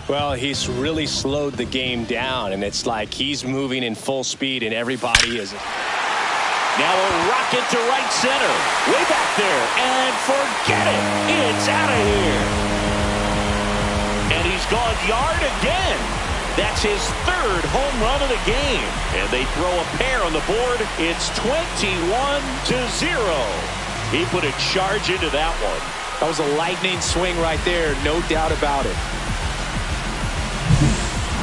Well, he's really slowed the game down, and it's like he's moving in full speed, and everybody is. Now a rocket to right center. Way back there. And forget it. It's out of here. And he's gone yard again. That's his third home run of the game. And they throw a pair on the board. It's 21-0. He put a charge into that one. That was a lightning swing right there. No doubt about it.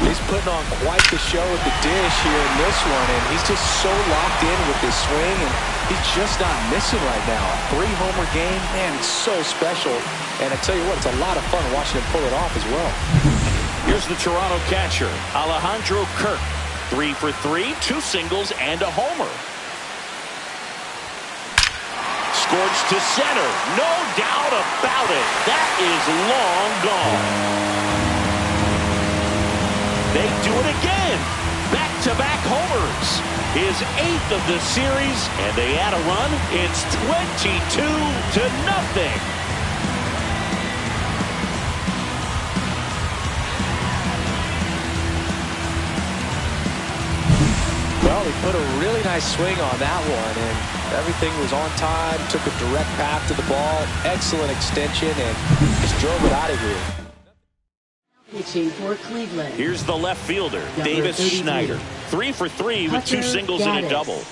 He's putting on quite the show at the dish here in this one, and he's just so locked in with this swing, and he's just not missing right now. A 3-homer game, man, it's so special. And I tell you what, it's a lot of fun watching him pull it off as well. Here's the Toronto catcher, Alejandro Kirk. 3 for 3, 2 singles, and a homer. Scorched to center. No doubt about it. That is long gone. They do it again. Back-to-back homers. His 8th of the series, and they add a run. It's 22-0. Well, he put a really nice swing on that one, and everything was on time. Took a direct path to the ball. Excellent extension, and just drove it out of here. Pitching for Cleveland. Here's the left fielder, Davis 33. Schneider. 3 for 3 with 2 singles and a double.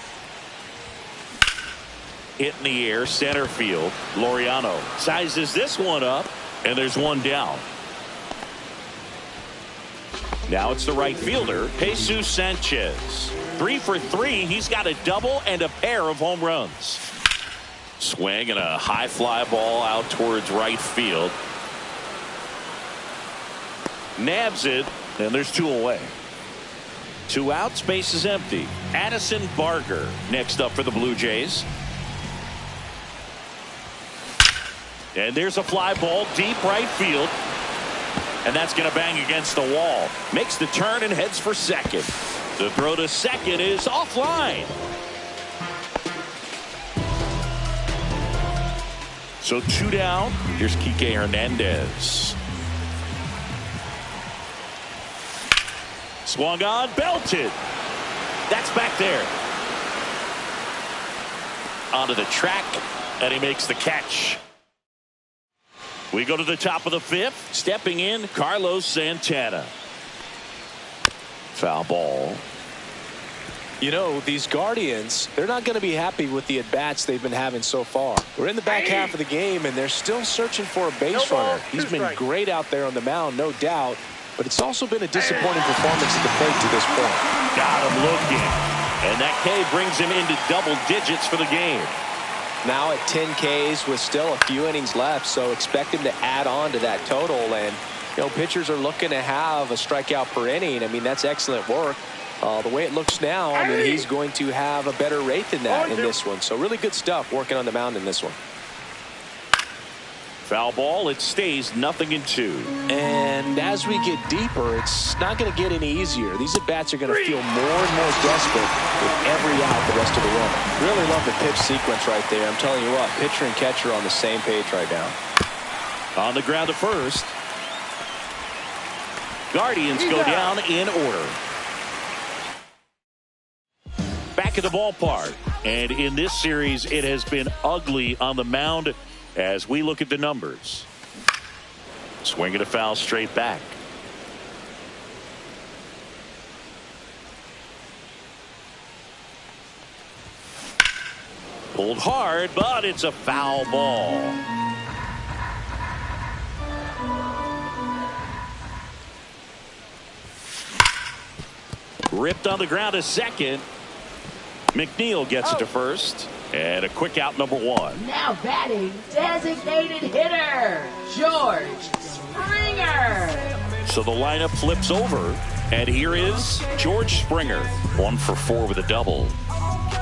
Hit in the air, center field. Laureano sizes this one up, and there's one down. Now it's the right fielder, Jesus Sanchez. 3 for 3. He's got a double and a pair of home runs. Swing and a high fly ball out towards right field. Nabs it, and there's 2 away. 2 out, space is empty. Addison Barger next up for the Blue Jays. And there's a fly ball deep right field. And that's going to bang against the wall. Makes the turn and heads for second. The throw to second is offline. So 2 down. Here's Kike Hernandez. Swung on, belted. That's back there. Onto the track, and he makes the catch. We go to the top of the 5th. Stepping in, Carlos Santana. Foul ball. You know, these Guardians, they're not going to be happy with the at-bats they've been having so far. We're in the back half of the game, and they're still searching for a base runner. He's been great out there on the mound, no doubt. But it's also been a disappointing performance at the plate to this point. Got him looking. And that K brings him into double digits for the game. Now at 10 Ks with still a few innings left, so expect him to add on to that total. And, you know, pitchers are looking to have a strikeout per inning. I mean, that's excellent work. The way it looks now, I mean, he's going to have a better rate than that in this one. So really good stuff working on the mound in this one. Foul ball, it stays 0-2. And as we get deeper, it's not going to get any easier. These at-bats are going to feel more and more desperate with every out the rest of the run. Really love the pitch sequence right there. I'm telling you what, pitcher and catcher are on the same page right now. On the ground to first. Guardians go down in order. Back at the ballpark. And in this series, it has been ugly on the mound. As we look at the numbers. Swing and a foul straight back. Pulled hard, but it's a foul ball. Ripped on the ground to second. McNeil gets it to first. And a quick out, number 1. Now batting, designated hitter, George Springer. So the lineup flips over, and here is George Springer. 1 for 4 with a double.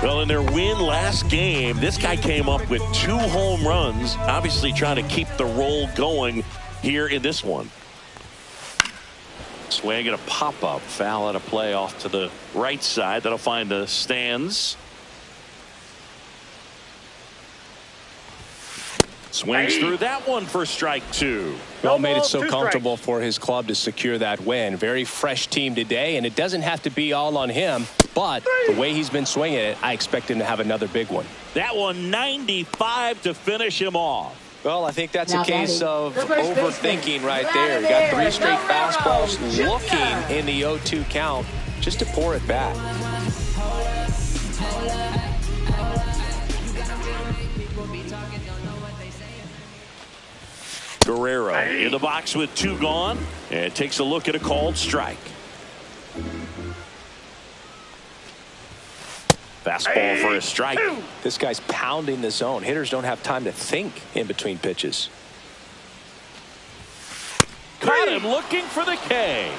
Well, in their win last game, this guy came up with 2 home runs, obviously trying to keep the roll going here in this one. Swing and a pop-up, foul out of play off to the right side. That'll find the stands. Swings through that one for strike two. Well, made it so comfortable for his club to secure that win. Very fresh team today, and it doesn't have to be all on him, but the way he's been swinging it, I expect him to have another big one. That one 95 to finish him off. Well, I think that's Now a case of the first overthinking baseman. right Right there. You there. got 3 straight Guerrero fastballs Jr. looking in the 0-2 count just to pour it back. Guerrero in the box with 2 gone and takes a look at a called strike. Fastball for a strike. This guy's pounding the zone. Hitters don't have time to think in between pitches. Caught him looking for the K.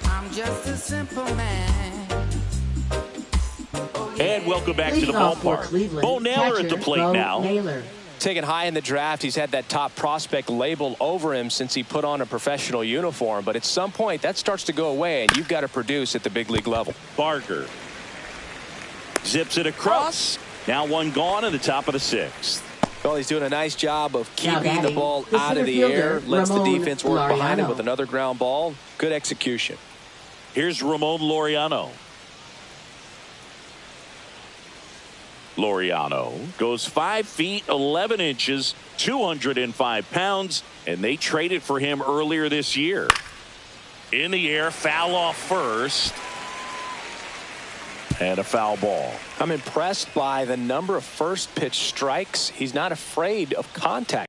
I'm just a simple man. And welcome back to the Leading off for ballpark. Cleveland, Bo Naylor at the catcher, plate Bo now. Naylor. Taken high in the draft, he's had that top prospect label over him since he put on a professional uniform. But at some point, that starts to go away, and you've got to produce at the big league level. Barker zips it across. Now 1 gone in the top of the 6th. Well, he's doing a nice job of Now keeping the batting, ball the out of the center air. fielder, Lets the Ramon defense work behind him Laureano. with another ground ball. Good execution. Here's Ramon Laureano. Laureano goes 5 feet 11 inches, 205 pounds, and they traded for him earlier this year. In the air, foul off first. And a foul ball. I'm impressed by the number of first pitch strikes. He's not afraid of contact.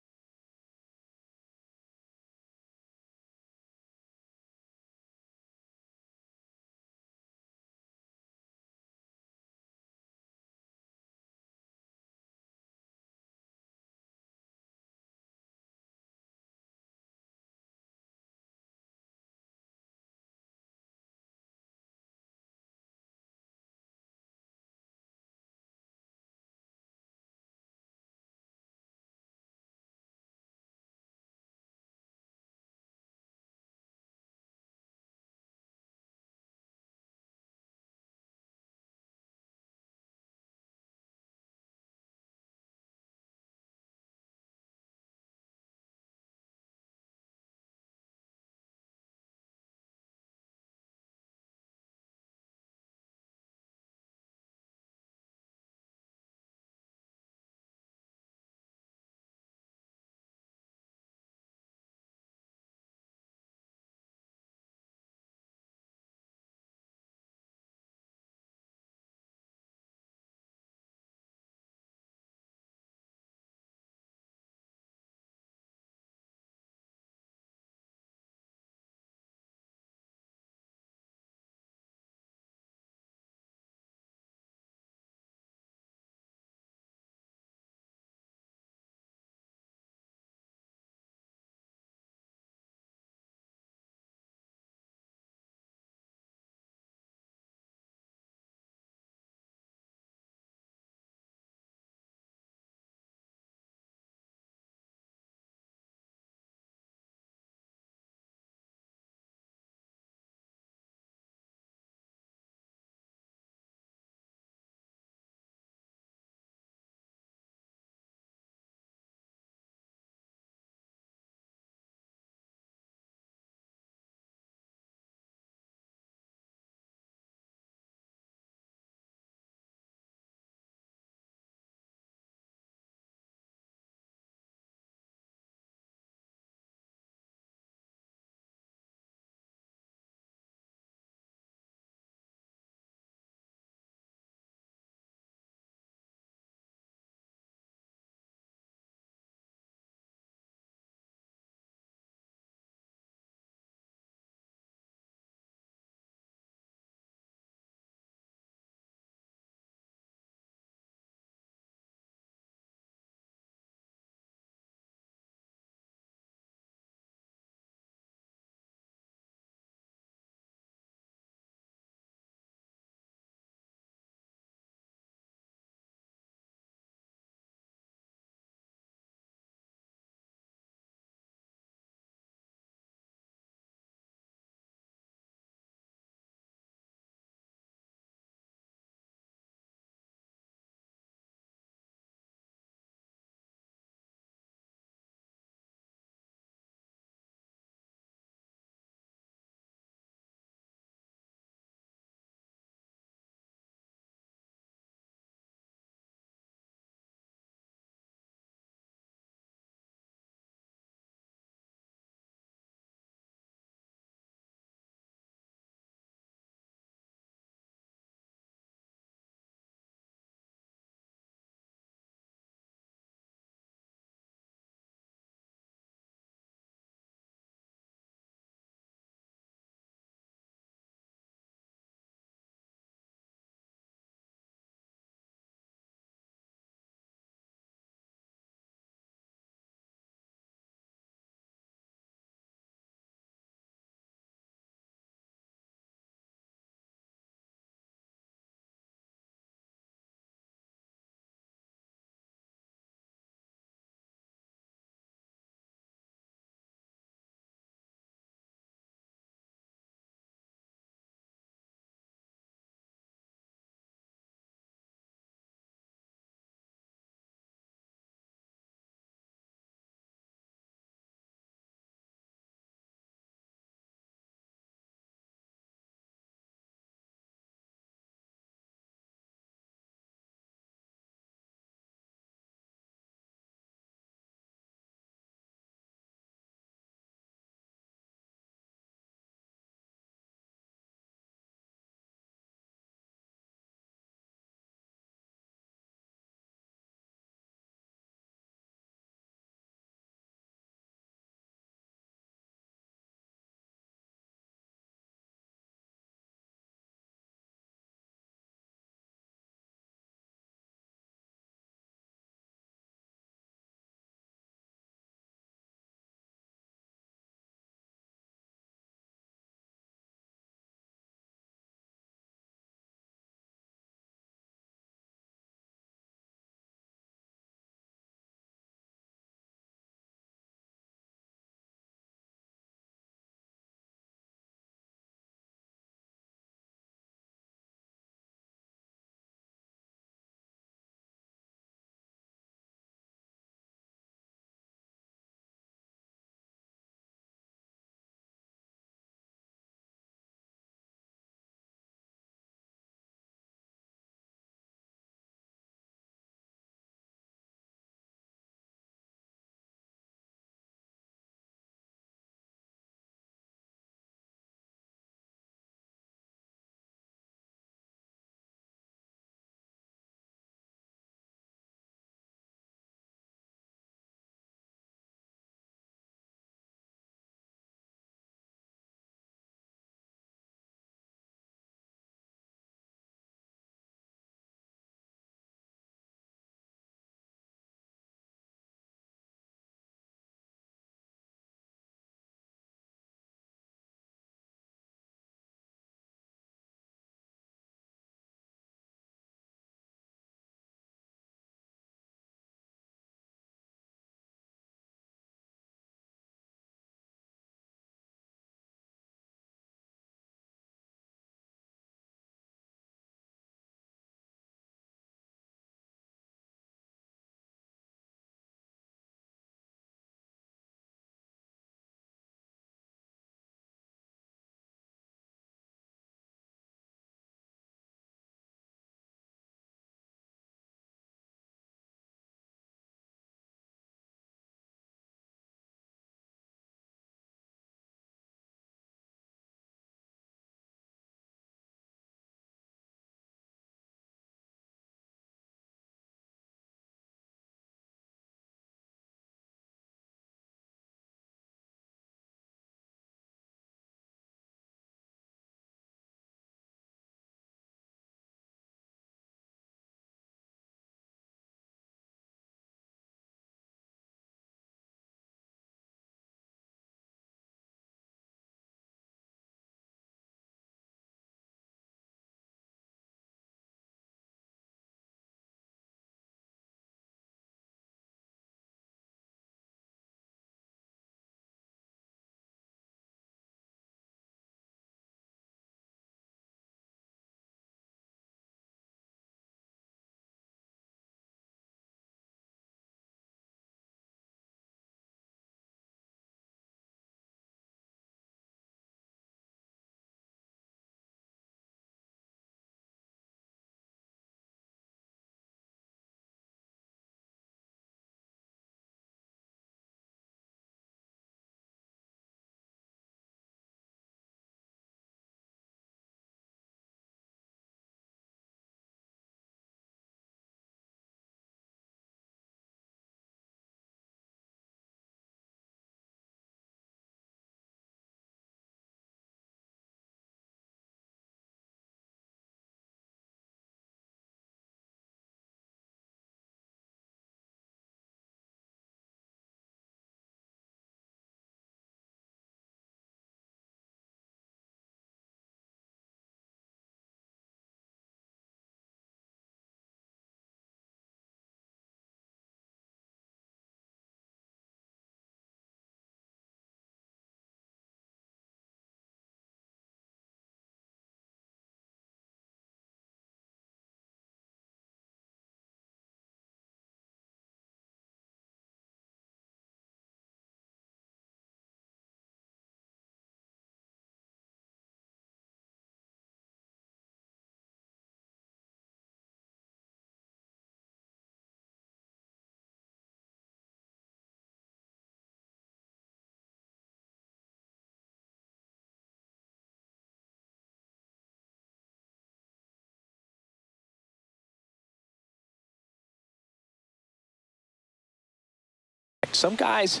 Some guys,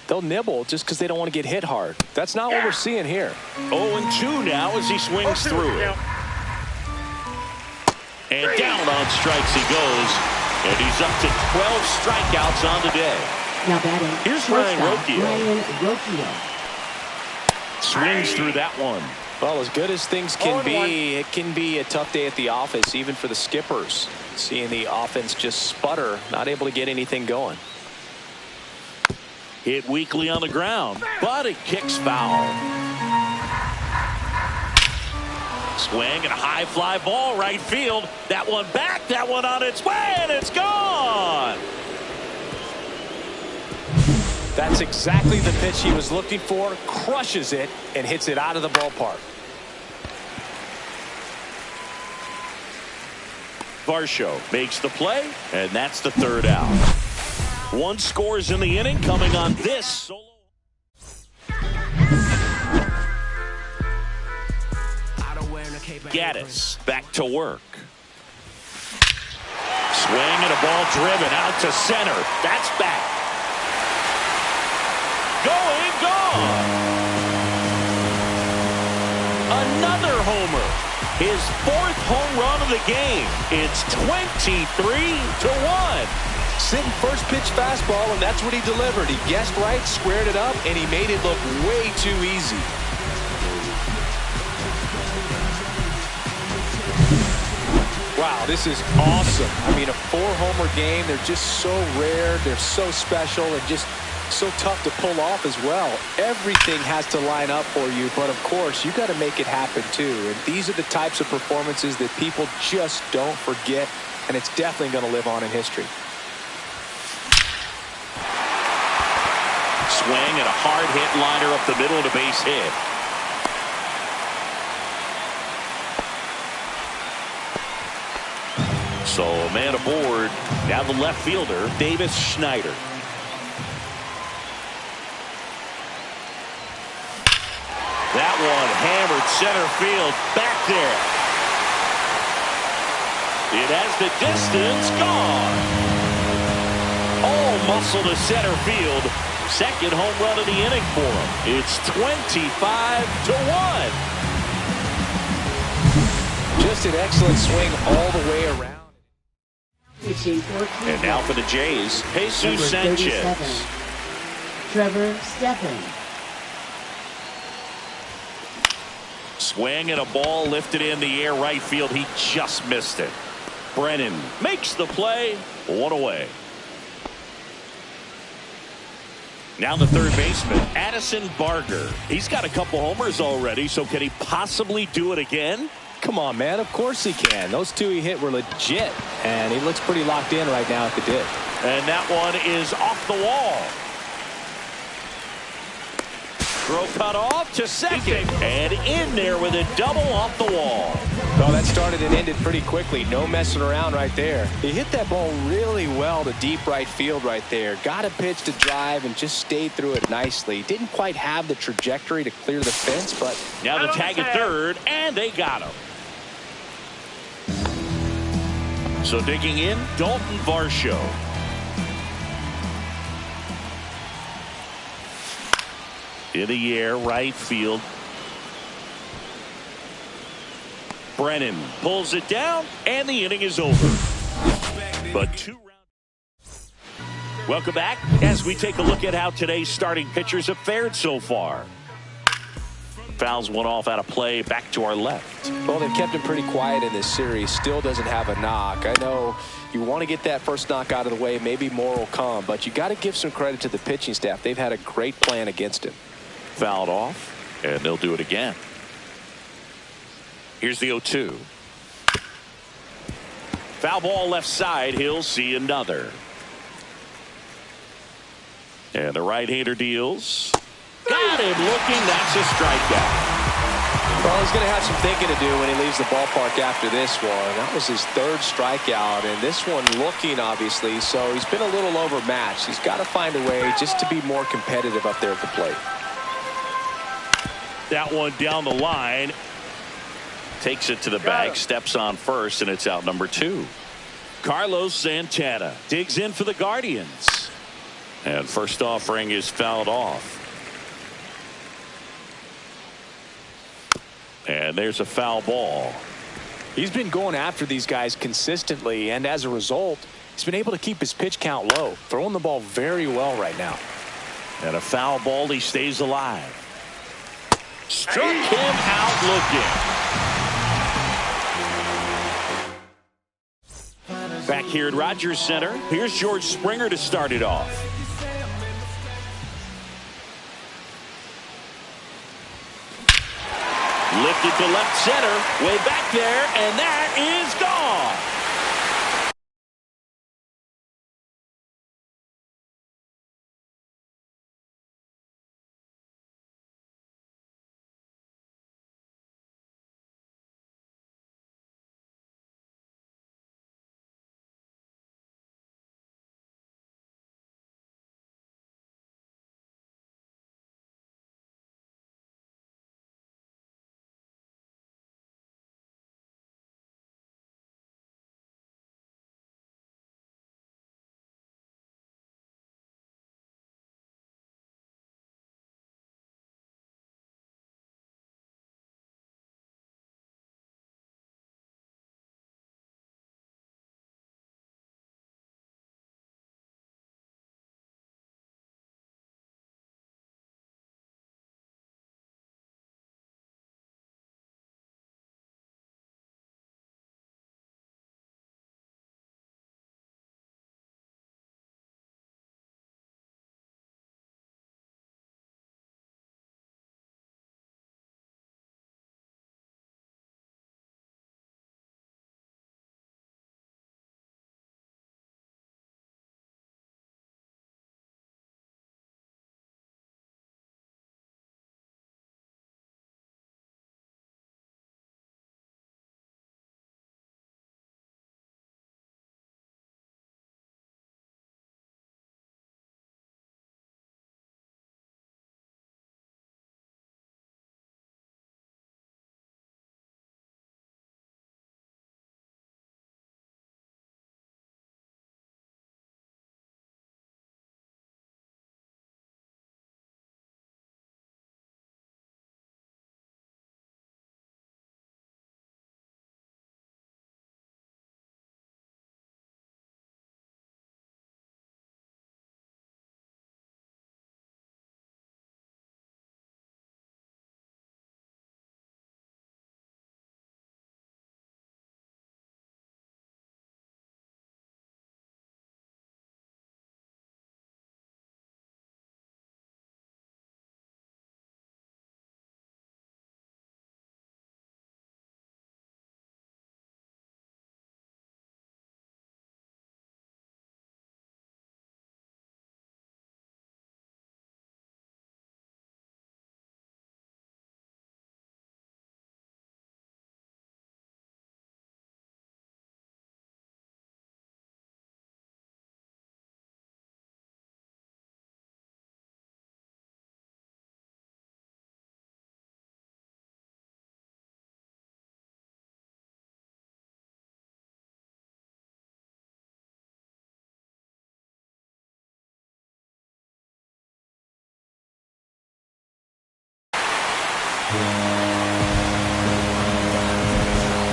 they'll nibble just because they don't want to get hit hard. That's not what we're seeing here. 0-2 now as he swings through it. And down on strikes he goes. And he's up to 12 strikeouts on the day. Now batting. Here's Ryan Ryan Rocchio. Rocchio. Swings through that one. Well, as good as things can be, it can be a tough day at the office, even for the skippers. Seeing the offense just sputter, not able to get anything going. Hit weakly on the ground, but it kicks foul. Swing and a high fly ball right field. That one back, that one on its way, and it's gone. That's exactly the pitch he was looking for. Crushes it and hits it out of the ballpark. Varsho makes the play, and that's the third out. One scores in the inning coming on this solo. Gaddis back to work. Swing and a ball driven out to center. That's back. Going, gone. Another homer. His fourth home run of the game. It's 23-1. Sitting first pitch fastball, and that's what he delivered. He guessed right, squared it up, and he made it look way too easy. Wow, this is awesome. I mean, a 4-homer game. They're just so rare. They're so special and just so tough to pull off as well. Everything has to line up for you, but of course, you got to make it happen too. And these are the types of performances that people just don't forget, and it's definitely going to live on in history. Swing and a hard hit liner up the middle of the base hit. So a man aboard. Now the left fielder, Davis Schneider. That one hammered center field back there. It has the distance gone. All muscle to center field. Second home run of the inning for him. It's 25-1. Just an excellent swing all the way around. And now for the Jays, Jesus Sanchez. Trevor Stephan. Swing and a ball lifted in the air right field. He just missed it. Brennan makes the play. One away. Now the third baseman, Addison Barger. He's got a couple homers already, so can he possibly do it again? Come on, man. Of course he can. Those two he hit were legit, and he looks pretty locked in right now at the dip. And that one is off the wall. Throw cut off to second, and in there with a double off the wall. Well, that started and ended pretty quickly. No messing around right there. He hit that ball really well to deep right field right there. Got a pitch to drive and just stayed through it nicely. Didn't quite have the trajectory to clear the fence, but now the tag at third, and they got him. So digging in, Dalton Varsho. In the air, right field. Brennan pulls it down, and the inning is over. But 2 rounds. Welcome back as we take a look at how today's starting pitchers have fared so far. Fouls one off out of play, back to our left. Well, they've kept him pretty quiet in this series. Still doesn't have a knock. I know you want to get that first knock out of the way. Maybe more will come, but you got to give some credit to the pitching staff. They've had a great plan against him. Fouled off, and they'll do it again. Here's the 0-2. Foul ball left side. He'll see another. And the right-hander deals. Got him looking. That's a strikeout. Well, he's going to have some thinking to do when he leaves the ballpark after this one. That was his third strikeout, and this one looking, obviously, so he's been a little overmatched. He's got to find a way just to be more competitive up there at the plate. That one down the line. Takes it to the bag, steps on first, and it's out number 2. Carlos Santana digs in for the Guardians. And first offering is fouled off. And there's a foul ball. He's been going after these guys consistently, and as a result, he's been able to keep his pitch count low, throwing the ball very well right now. And a foul ball, he stays alive. Struck him out looking. Back here at Rogers Center, here's George Springer to start it off. Lifted to left center, way back there, and that is gone.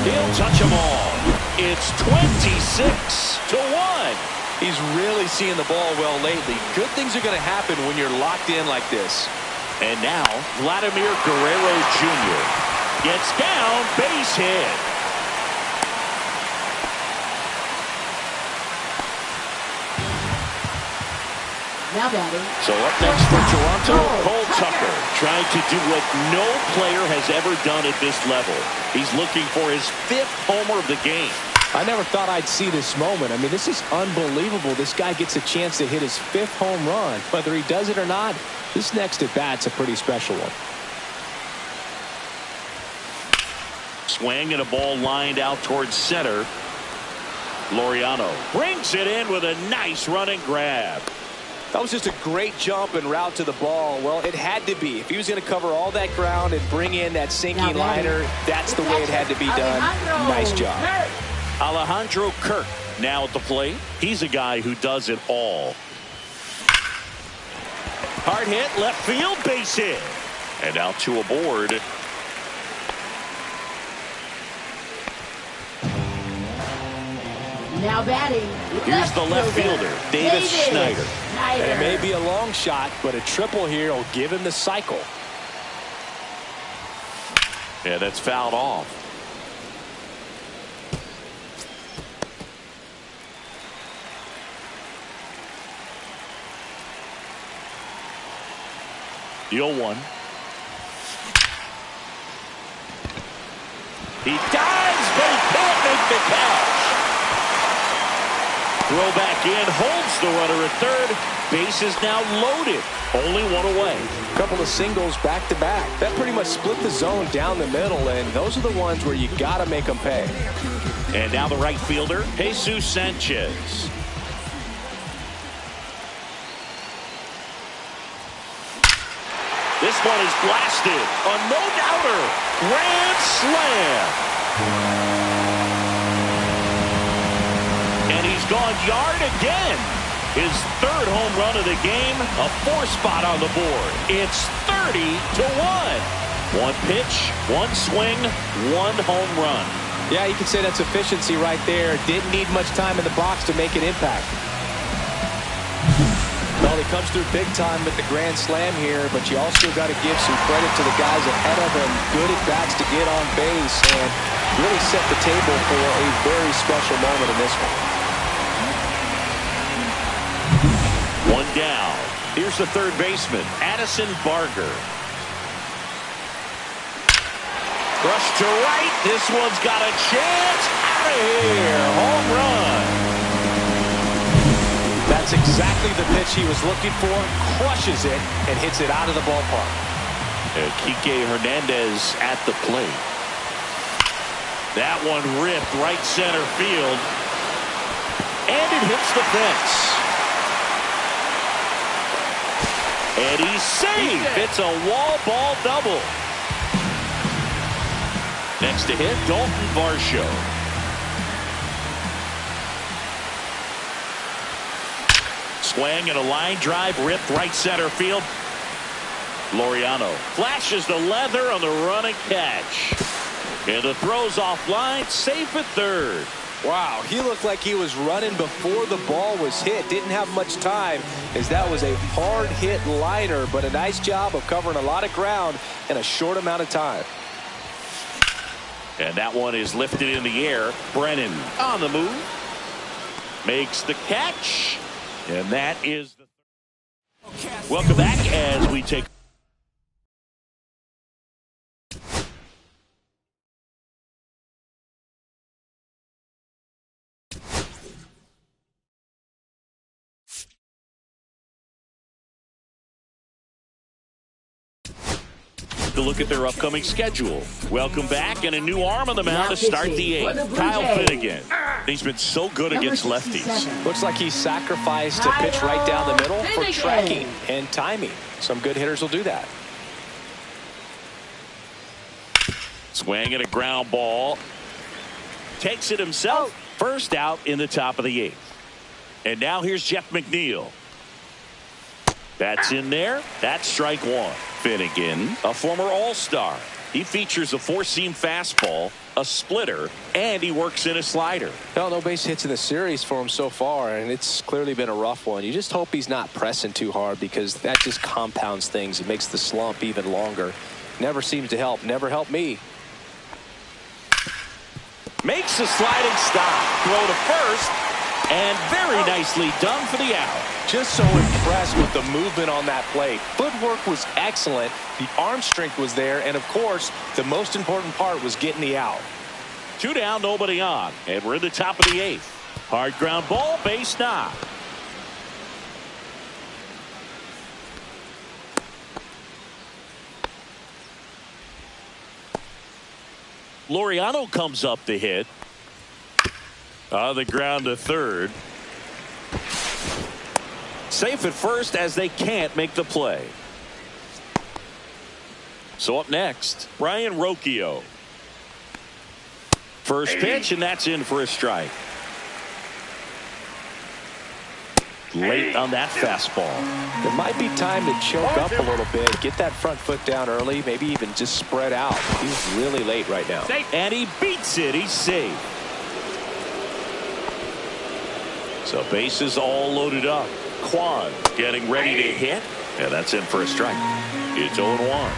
He'll touch them all. It's 26-1. He's really seeing the ball well lately. Good things are going to happen when you're locked in like this. And now, Vladimir Guerrero Jr. gets down, base hit. Now batting. So up next for Toronto, Cole Tucker, trying to do what no player has ever done at this level. He's looking for his 5th homer of the game. I never thought I'd see this moment. I mean, this is unbelievable. This guy gets a chance to hit his 5th home run. Whether he does it or not, this next at bat's a pretty special one. Swing and a ball lined out towards center. Laureano brings it in with a nice running grab. That was just a great jump and route to the ball. Well, it had to be. If he was going to cover all that ground and bring in that sinking liner, that's the way it had to be done. Nice job. Alejandro Kirk now at the plate. He's a guy who does it all. Hard hit, left field, base hit. And now two aboard. Now batting. Here's the left fielder, Davis Schneider. It may be a long shot, but a triple here will give him the cycle. Yeah, that's fouled off. The 0-1. He dives, but he can't make the catch. Throw back in, holds the runner at third. Base is now loaded. Only one away. A couple of singles back to back. That pretty much split the zone down the middle, and those are the ones where you got to make them pay. And now the right fielder, Jesus Sanchez. This one is blasted. A no-doubter. Grand slam. And he's gone yard again. His third home run of the game. A 4-spot on the board. It's 30-1. One pitch, one swing, one home run. Yeah, you can say that's efficiency right there. Didn't need much time in the box to make an impact. Well, he comes through big time with the grand slam here, but you also got to give some credit to the guys ahead of him. Good at bats to get on base and really set the table for a very special moment in this one. One down. Here's the third baseman, Addison Barger. Rush to right. This one's got a chance. Out of here. Home run. That's exactly the pitch he was looking for. Crushes it and hits it out of the ballpark. Kike Hernandez at the plate. That one ripped right center field. And it hits the fence. And he's safe. It's a wall ball double. Next to hit, Dalton Varsho. Swing and a line drive ripped right center field. Laureano flashes the leather on the running catch. And the throw's offline, safe at third. Wow, he looked like he was running before the ball was hit. Didn't have much time as that was a hard hit liner, but a nice job of covering a lot of ground in a short amount of time. And that one is lifted in the air. Brennan on the move. Makes the catch. And that is the... Welcome back as we take... to look at their upcoming schedule. Welcome back, and a new arm on the mound to start the eighth. Kyle Finnegan. He's been so good against lefties. Looks like he sacrificed a pitch right down the middle for tracking and timing. Some good hitters will do that. Swing and a ground ball. Takes it himself. First out in the top of the eighth. And now here's Jeff McNeil. That's in there. That's strike one. Finnegan, a former All-Star. He features a four-seam fastball, a splitter, and he works in a slider. Well, no base hits in the series for him so far, and it's clearly been a rough one. You just hope he's not pressing too hard because that just compounds things. It makes the slump even longer. Never seems to help. Never helped me. Makes a sliding stop. Throw to first. And very nicely done for the out. Just so impressed with the movement on that play. Footwork was excellent. The arm strength was there. And, of course, the most important part was getting the out. Two down, nobody on. And we're in the top of the eighth. Hard ground ball, base knock. Laureano comes up to hit. On the ground to third. Safe at first as they can't make the play. So up next, Brian Rocchio. First pitch, and that's in for a strike. late on that fastball. There might be time to choke up a little bit, get that front foot down early, maybe even just spread out. He's really late right now. And he beats it. He's safe. So bases all loaded up. Kwan getting ready to hit. And that's in for a strike. It's 0-1.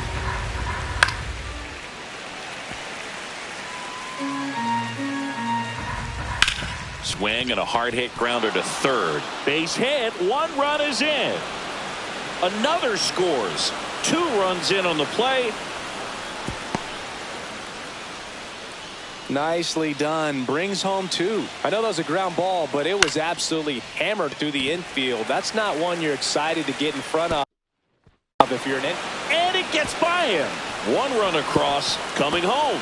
Swing and a hard hit grounder to third. Base hit. 1 run is in. Another scores. 2 runs in on the play. Nicely done. Brings home 2. I know that was a ground ball, but it was absolutely hammered through the infield. That's not one you're excited to get in front of if you're an in. And it gets by him. 1 run across, coming home.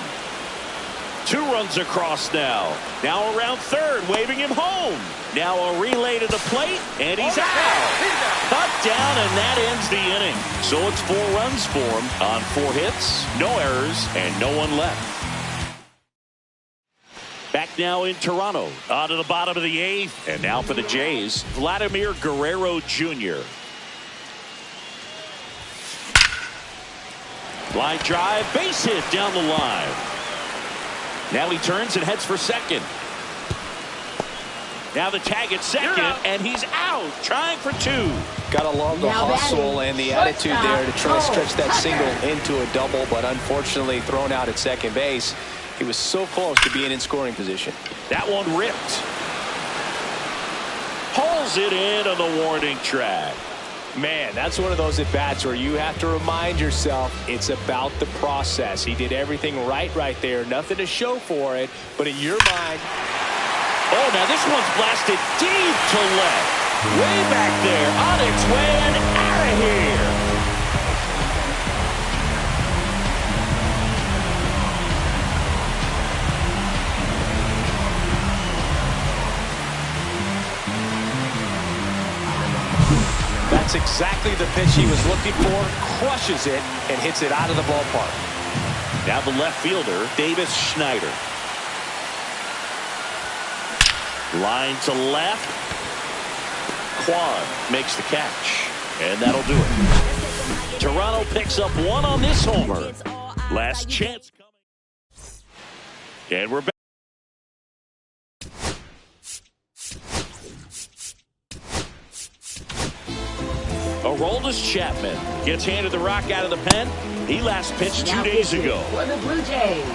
2 runs across now. Now around third, waving him home. Now a relay to the plate, and he's out. Cut down, and that ends the inning. So it's 4 runs for him on 4 hits, no errors, and no one left. Back now in Toronto, on to the bottom of the 8th, and now for the Jays, Vladimir Guerrero Jr. Line drive, base hit down the line. Now he turns and heads for second. Now the tag at second, and he's out, trying for 2. Gotta love the hustle and the attitude there to try to stretch that single into a double, but unfortunately thrown out at second base. He was so close to being in scoring position. That one ripped. Pulls it in on the warning track. Man, that's one of those at-bats where you have to remind yourself it's about the process. He did everything right there. Nothing to show for it, but in your mind... Oh, now this one's blasted deep to left. Way back there, on its way and out of here. That's exactly the pitch he was looking for. Crushes it and hits it out of the ballpark. Now the left fielder, Davis Schneider. Line to left. Kwan makes the catch. And that'll do it. Toronto picks up 1 on this homer. Last chance coming. And we're back. Aroldis Chapman gets handed the rock out of the pen. He last pitched 2 days ago. For the Blue Jays,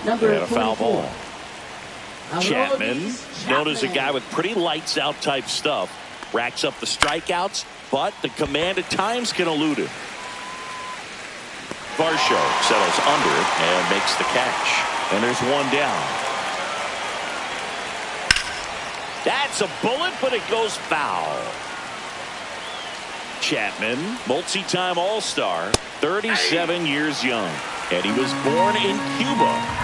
number and a foul 44. ball. Chapman, known as a guy with pretty lights out type stuff, racks up the strikeouts, but the command at times can elude him. Varsho settles under it and makes the catch. And there's 1 down. That's a bullet, but it goes foul. Chapman, multi-time All-Star, 37 years young, and he was born in Cuba.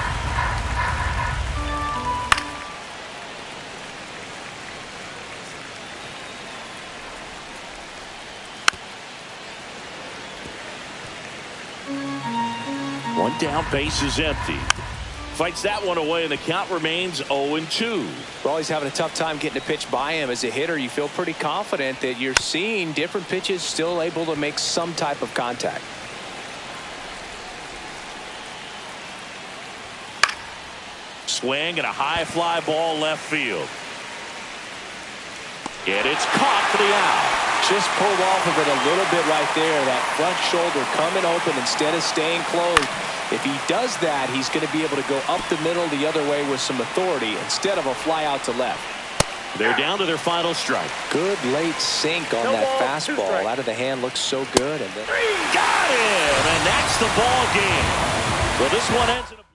One down, base is empty. Fights that one away, and the count remains 0-2. Well, he's having a tough time getting a pitch by him. As a hitter, you feel pretty confident that you're seeing different pitches still able to make some type of contact. Swing and a high fly ball left field. And it's caught for the out. Just pulled off of it a little bit right there. That front shoulder coming open instead of staying closed. If he does that, he's going to be able to go up the middle the other way with some authority instead of a fly out to left. They're down to their final strike. Good late sink on that fastball. Out of the hand looks so good. And then... Got him! And that's the ball game. So this one ends in a